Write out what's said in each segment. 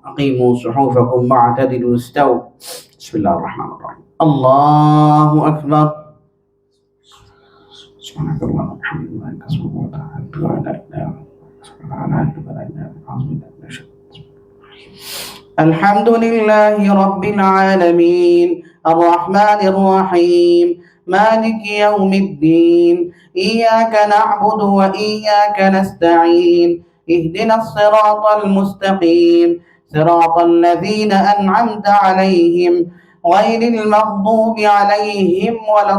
أقيموا صحوفكم واعتدلوا استووا. بسم الله الرحمن الرحيم. الله أكبر. سبحانك اللهم وبحمدك سبحانك وتعالى لا إله إلا أنت. الحمد لله رب العالمين الرحمن الرحيم مالك يوم الدين إياك نعبد وإياك نستعين اهدنا الصراط المستقيم صراط الذين أنعمت عليهم غير المغضوب عليهم ولا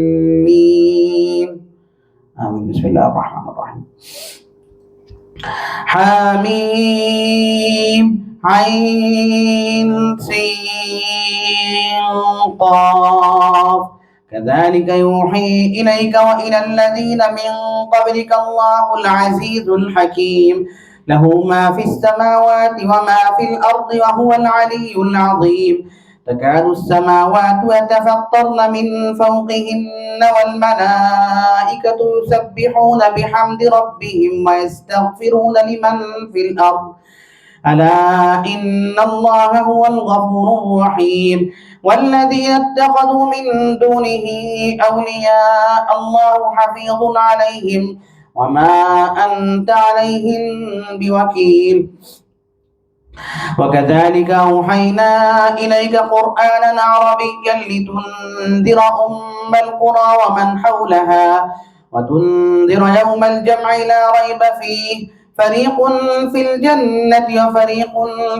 الضالين آمين. بسم الله الرحمن الرحيم. حميم عين سين قاف كذلك يوحي إليك وإلى الذين من قبلك الله العزيز الحكيم له ما في السماوات وما في الأرض وهو العلي العظيم تكاد السماوات يتفطرن من فوقهن والملائكة يسبحون بحمد ربهم ويستغفرون لمن في الأرض ألا إن الله هو الغفور الرحيم والذين اتخذوا من دونه أولياء الله حفيظ عليهم وما أنت عليهم بوكيل وكذلك أوحينا إليك قرآنا عربيا لتنذر أم القرى ومن حولها وتنذر يوم الجمع لا ريب فيه فريق في الجنة وفريق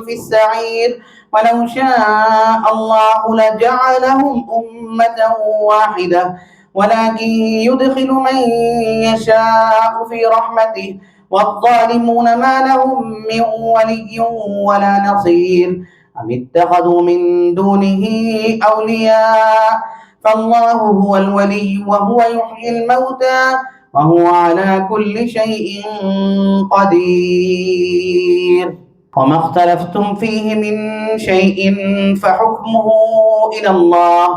في السعير ولو شاء الله لجعلهم أمة واحدة ولكن يدخل من يشاء في رحمته والظالمون ما لهم من ولي ولا نصير أم اتخذوا من دونه أولياء فالله هو الولي وهو يحيي الموتى وهو على كل شيء قدير وما اختلفتم فيه من شيء فحكمه إلى الله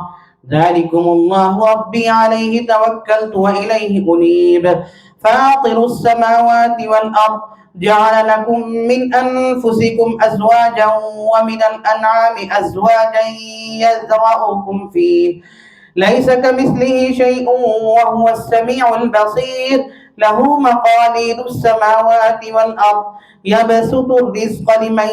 ذلكم الله ربي عليه توكلت وإليه أنيب فاطر السماوات والأرض جعل لكم من أنفسكم أزواجا ومن الأنعام أزواجا يذرأكم فيه ليس كمثله شيء وهو السميع البصير له مقاليد السماوات والأرض يبسط الرزق لمن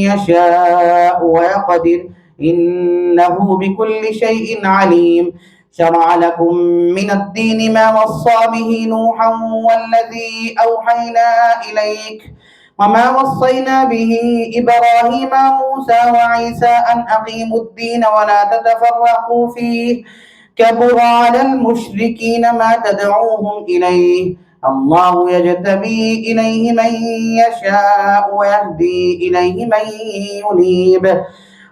يشاء ويقدر إنه بكل شيء عليم شرع لكم من الدين ما وصى به نوحا والذي أوحينا إليك وما وصينا به إبراهيم موسى وعيسى أن أقيموا الدين ولا تتفرقوا فيه كبر على المشركين ما تدعوهم إليه الله يجتبي إليه من يشاء ويهدي إليه من ينيب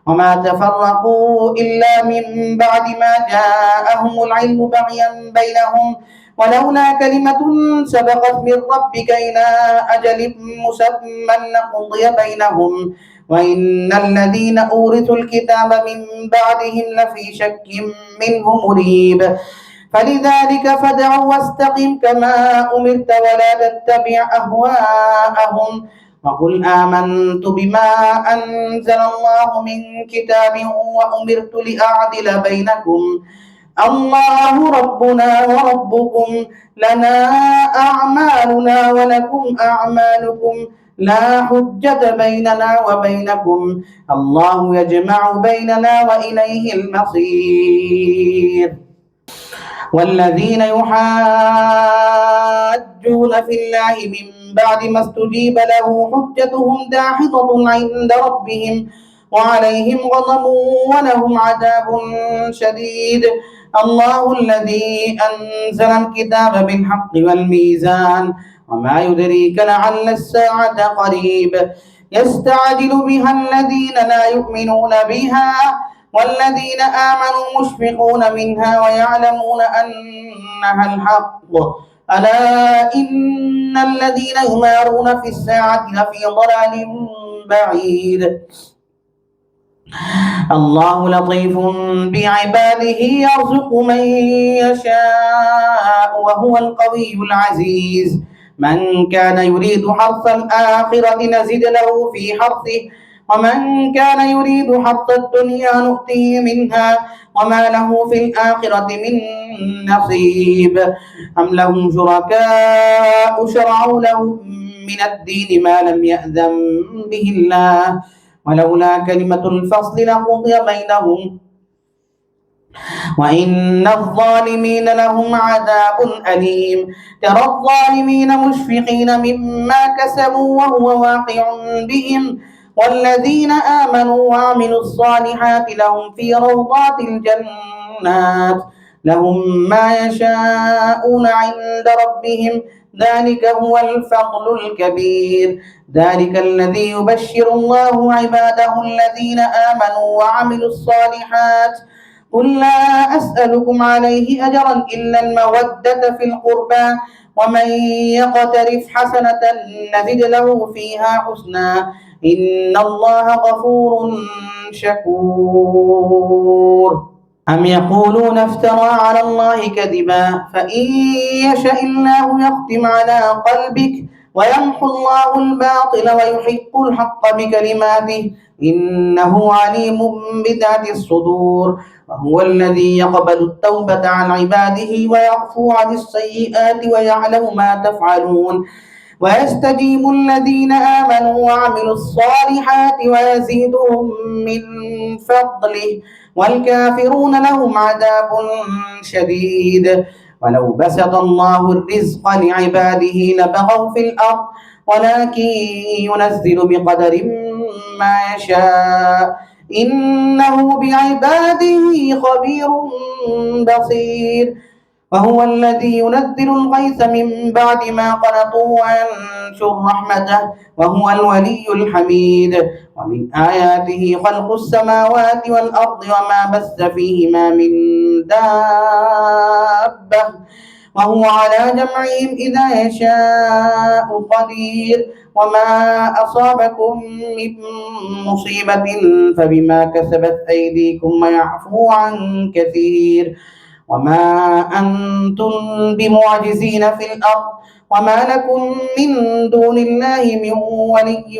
وما تفرقوا إلا من بعد ما جاءهم العلم بغيا بينهم ولولا كلمة سبقت من ربك إلى أجل مسمى لقضي بينهم وإن الذين أورثوا الكتاب من بعدهم لفي شك منه مريب فلذلك فادع واستقم كما أمرت ولا تتبع أهواءهم وقل آمنت بما أنزل الله من كتاب وأمرت لأعدل بينكم الله ربنا وربكم لنا أعمالنا ولكم أعمالكم لا حجة بيننا وبينكم الله يجمع بيننا وإليه المصير والذين يحاجون في الله من بعد ما استجيب له حجتهم داحضة عند ربهم وعليهم غضب ولهم عذاب شديد الله الذي أنزل الكتاب بالحق والميزان وما يدريك لعل الساعة قريب يستعجل بها الذين لا يؤمنون بها والذين آمنوا مشفقون منها ويعلمون أنها الحق ألا إن الذين يمارون في الساعة لفي ضلال بعيد الله لطيف بعباده يرزق من يشاء وهو القوي العزيز من كان يريد حرث الآخرة نزد له في حرثه ومن كان يريد حرث الدنيا نؤته منها وما له في الآخرة من نصيب أم لهم شركاء شرعوا لهم من الدين ما لم يأذن به الله ولولا كلمة الفصل لقضي بينهم وإن الظالمين لهم عذاب أليم ترى الظالمين مشفقين مما كسبوا وهو واقع بهم والذين آمنوا وعملوا الصالحات لهم في روضات الجنات لهم ما يشاءون عند ربهم ذلك هو الفضل الكبير ذلك الذي يبشر الله عباده الذين آمنوا وعملوا الصالحات قل لا أسألكم عليه أجرا إلا المودة في القربى ومن يقترف حسنة نزد له فيها حسنا إن الله غفور شكور أم يقولون افترى على الله كذبا فإن يشاء الله يختم على قلبك ويمحو الله الباطل ويحق الحق بكلماته إنه عليم بذات الصدور وهو الذي يقبل التوبة عن عباده ويعفو عن السيئات ويعلم ما تفعلون ويستجيب الذين آمنوا وعملوا الصالحات ويزيدهم من فضله والكافرون لهم عذاب شديد ولو بسط الله الرزق لعباده لبغوا في الأرض ولكن ينزل بقدر ما يشاء إنه بعباده خبير بصير وهو الذي ينزل الغيث من بعد ما قنطوا وينشر رحمته وهو الولي الحميد ومن آياته خلق السماوات والأرض وما بث فيهما من دابة وهو على جمعهم إذا يشاء قدير وما أصابكم من مصيبة فبما كسبت أيديكم ويعفو عن كثير وما أنتم بمعجزين في الأرض وما لكم من دون الله من ولي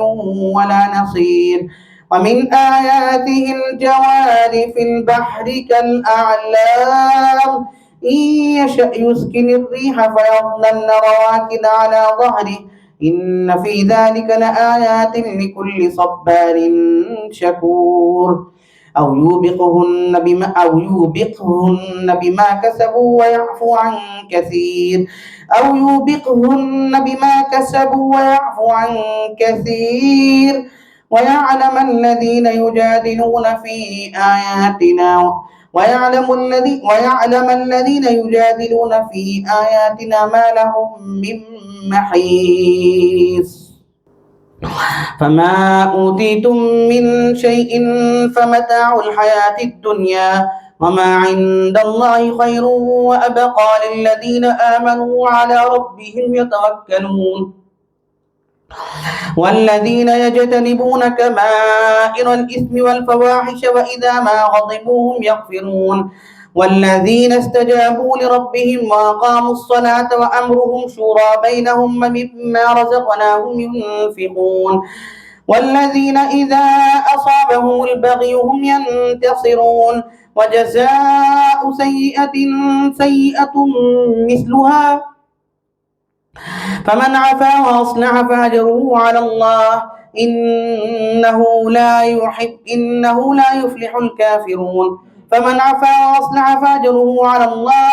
ولا نصير ومن آياته الجوار في البحر كالأعلام إن يشأ يسكن الريح فيظللن رواكد على ظهره إن في ذلك لآيات لكل صبار شكور أو يوبقهن بما كسبوا ويعفو عن كثير ويعلم الذين يجادلون في آياتنا ما لهم من محيص فما أوتيتم من شيء فمتاع الحياة الدنيا وما عند الله خير وأبقى للذين آمنوا وعلى ربهم يتوكلون والذين يجتنبون كبائر الإثم والفواحش وإذا ما غضبوا هم يغفرون والذين استجابوا لربهم وأقاموا الصلاة وأمرهم شورى بينهم ومما رزقناهم ينفقون والذين إذا أصابهم البغي هم ينتصرون وجزاء سيئة مثلها فمن عفا وأصلح فأجره على الله إنه لا يفلح الكافرون فمن عفا وأصلح فأجره على الله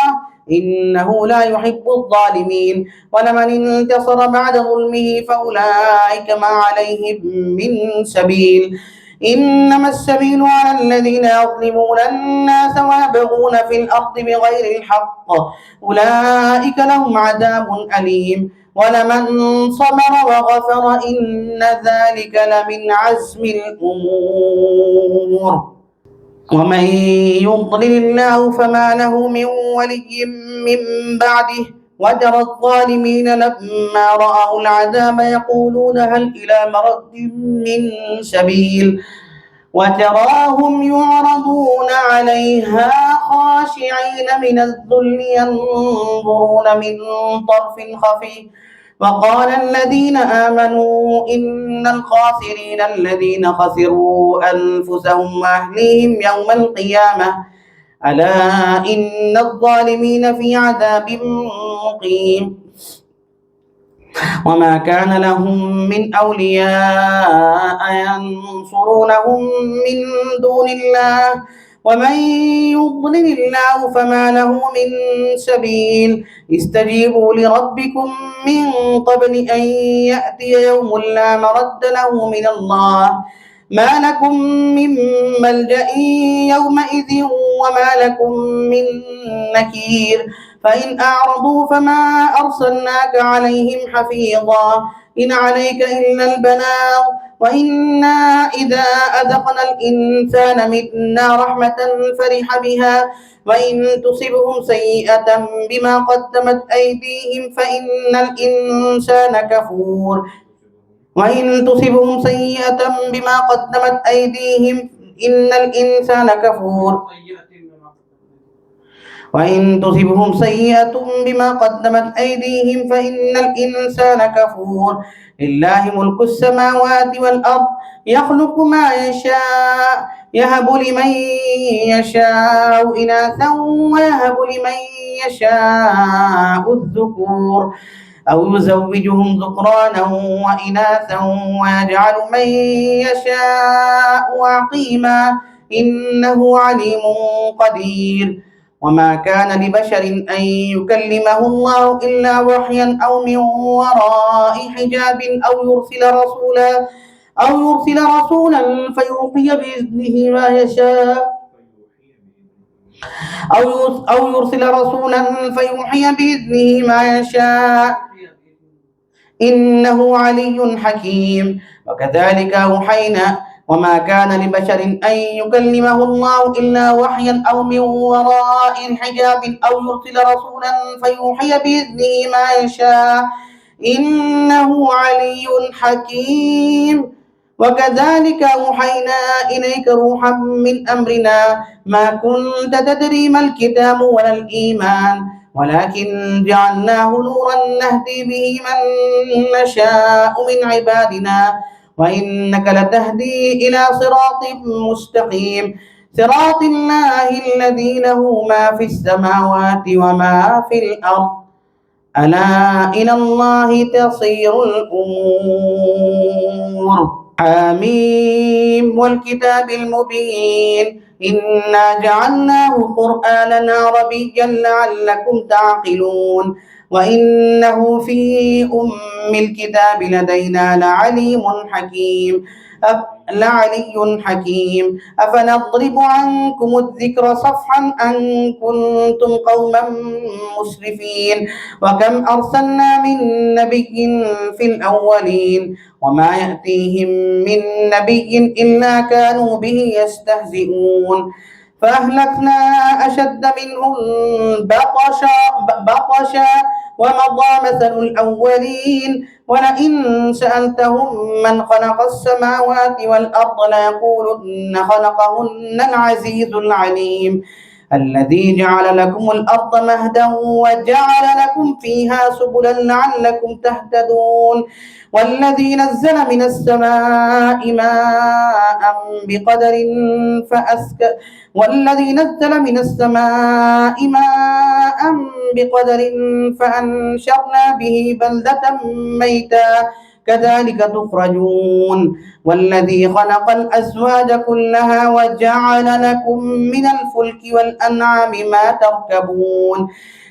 إنه لا يحب الظالمين ولمن انتصر بعد ظلمه فأولئك ما عليهم من سبيل إنما السبيل على الذين يظلمون الناس ويبغون في الأرض بغير الحق أولئك لهم عذاب أليم ولمن صبر وغفر إن ذلك لمن عزم الأمور ومن يضلل الله فما له من ولي من بعده وترى الظالمين لما رأوا العذاب يقولون هل إلى مرد من سبيل وتراهم يعرضون عليها خاشعين من الذل ينظرون من طرف خفي وقال الذين آمنوا إن الخاسرين الذين خسروا أنفسهم وأهليهم يوم القيامة ألا إن الظالمين في عذاب مقيم وما كان لهم من أولياء ينصرونهم من دون الله ومن يضلل الله فما له من سبيل استجيبوا لربكم من قبل أن يأتي يوم لا مرد له من الله ما لكم من ملجأ يومئذ وما لكم من نكير فإن أعرضوا فما أرسلناك عليهم حفيظا إن عليك إلا البلاغ وإنا إذا أذقنا الإنسان منا رحمة فرح بها وإن تصبهم سيئة بما قدمت أيديهم فإن الإنسان كفور وإن تصبهم سيئة بما قدمت أيديهم إن الإنسان كفور وإن تصبهم سيئة بما قدمت أيديهم فإن الإنسان كفور لله ملك السماوات والأرض يخلق ما يشاء يهب لمن يشاء إناثا ويهب لمن يشاء الذكور أو يزوجهم ذكرانا وإناثا ويجعل من يشاء عقيما إنه عليم قدير وما كان لبشر أن يكلمه الله إلا وحيا أو من وراء حجاب أو يرسل رسولا فيوحي بإذنه ما يشاء أو يرسل رسولا فيوحي بإذنه ما يشاء إنه علي حكيم وكذلك أوحينا وما كان لبشر أن يكلمه الله إلا وحيا أو من وراء حجاب أو يرسل رسولا فيوحي بإذنه ما يشاء إنه علي حكيم وكذلك أوحينا إليك روحا من أمرنا ما كنت تدري ما الكتاب ولا الإيمان ولكن جعلناه نورا نهدي به من نشاء من عبادنا وإنك لتهدي إلى صراط مستقيم صراط الله الذي له ما في السماوات وما في الأرض ألا إلى الله تصير الأمور حميم والكتاب المبين إنا جعلناه قرآنا عربيا لعلكم تعقلون وإنه في أم الكتاب لدينا لعلي حكيم أفنضرب عنكم الذكر صفحا أن كنتم قوما مسرفين وكم أرسلنا من نبي في الأولين وما يأتيهم من نبي إلا كانوا به يستهزئون فأهلكنا أشد منهم بطشا ومضى مثل الأولين ولئن سألتهم من خلق السماوات والأرض ليقولن خلقهن العزيز العليم الذي جعل لكم الأرض مهدا وجعل لكم فيها سبلا لعلكم تهتدون والذي نزل من السماء ماء بقدر فأنشرنا به بلدة ميتا كذلك تخرجون والذي خلق الأزواج كلها وجعل لكم من الفلك والأنعام ما تركبون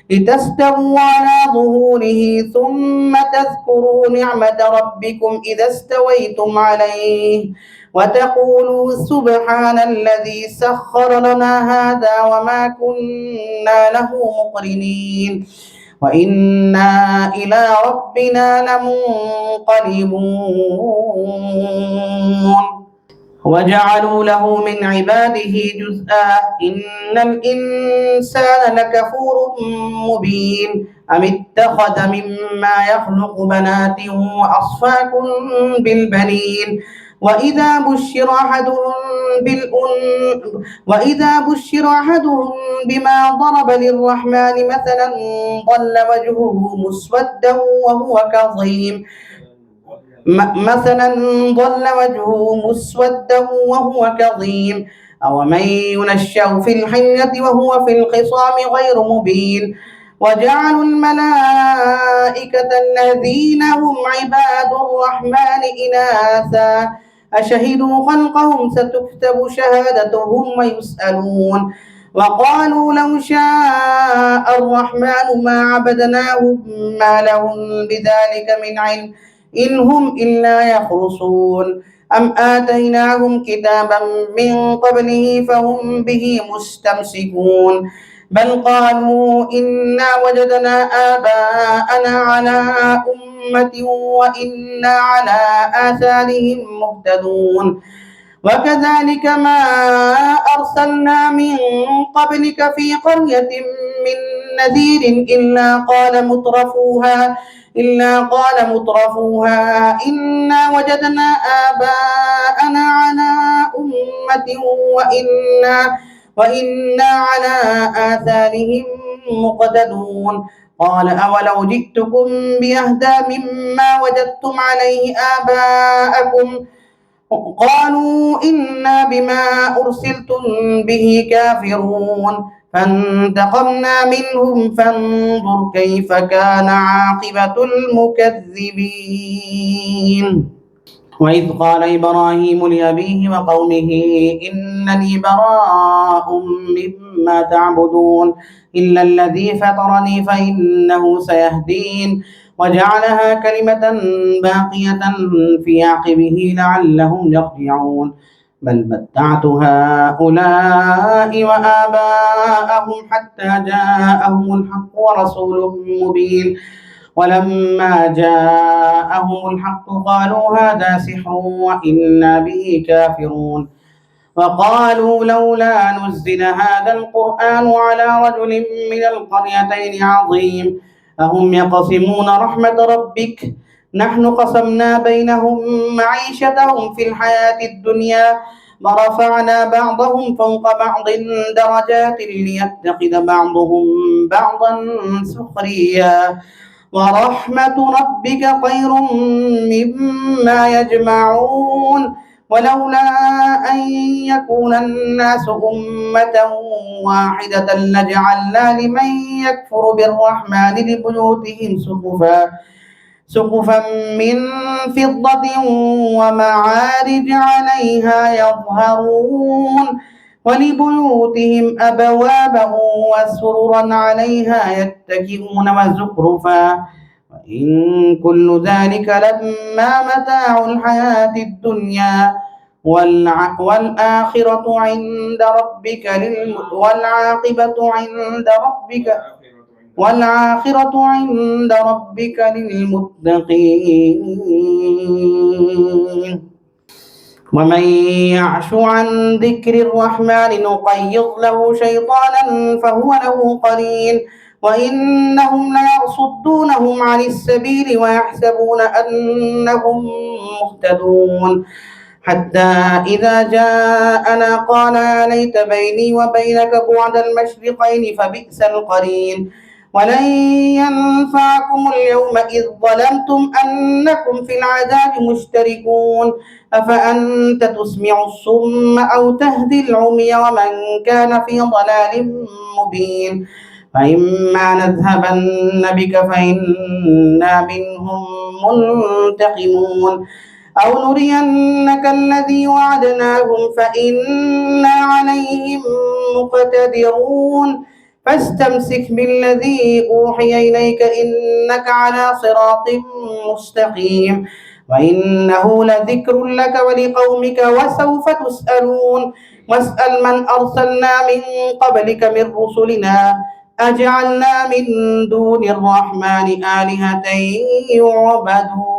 لتستووا على ظهوره ثم تذكروا نعمة ربكم إذا استويتم عليه وتقولوا سبحان الذي سخر لنا هذا وما كنا له مقرنين وإنا إلى ربنا لمنقلبون وجعلوا له من عباده جزءا إن الإنسان لكفور مبين أم اتخذ مما يخلق بنات وأصفاكم بالبنين وإذا بشر أحدهم بما ضرب للرحمن مثلا ظل وجهه مسودا وهو كظيم أومن ينشأ في الحلية وهو في الخصام غير مبين وجعلوا الملائكة الذين هم عباد الرحمن إناثا أشهدوا خلقهم ستكتب شهادتهم ويسألون وقالوا لو شاء الرحمن ما عبدناهم ما لهم بذلك من علم إن هم إلا يخرصون أم آتيناهم كتابا من قبله فهم به مستمسكون بل قالوا إنا وجدنا آباءنا على أمة وإنا على آثارهم مهتدون وكذلك ما أرسلنا من قبلك في قرية من نذير إلا قال مترفوها إنا وجدنا آباءنا على أمة وإنا على آثارهم مقتدون قال أولو جئتكم بأهدى مما وجدتم عليه آباءكم قالوا إنا بما أرسلتم به كافرون فانتقمنا منهم فانظر كيف كان عاقبة المكذبين وإذ قال إبراهيم لأبيه وقومه إنني براء مما تعبدون إلا الذي فطرني فإنه سيهدين وجعلها كلمة باقية في عقبه لعلهم يرجعون بل متعت هؤلاء وآباءهم حتى جاءهم الحق ورسول مبين ولما جاءهم الحق قالوا هذا سحر وإنا به كافرون وقالوا لولا نزل هذا القرآن على رجل من القريتين عظيم أهم يقسمون رحمة ربك نحن قسمنا بينهم معيشتهم في الحياة الدنيا ورفعنا بعضهم فوق بعض درجات ليتخذ بعضهم بعضا سخريا ورحمة ربك خير مما يجمعون ولولا أن يكون الناس أمة واحدة لجعلنا لمن يكفر بالرحمن لبيوتهم سقفا من فضة ومعارج عليها يظهرون ولبيوتهم أبوابا وسررا عليها يتكئون وزخرفا وإن كل ذلك لما متاع الحياة الدنيا والعاقبة عند ربك للمتقين ومن يعش عن ذكر الرحمن نقيض له شيطانا فهو له قرين وإنهم ليصدونهم عن السبيل ويحسبون أنهم مهتدون حتى إذا جاءنا قال يا ليت بيني وبينك بعد المشرقين فبئس القرين ولن ينفعكم اليوم إذ ظلمتم أنكم في العذاب مشتركون أفأنت تسمع الصم أو تهدي العمي ومن كان في ضلال مبين فإما نذهبن بك فإنا منهم منتقمون أو نرينك الذي وعدناهم فإنا عليهم مقتدرون فاستمسك بالذي أوحي إليك إنك على صراط مستقيم وإنه لذكر لك ولقومك وسوف تسألون واسأل من أرسلنا من قبلك من رسلنا أجعلنا من دون الرحمن آلهة يعبدون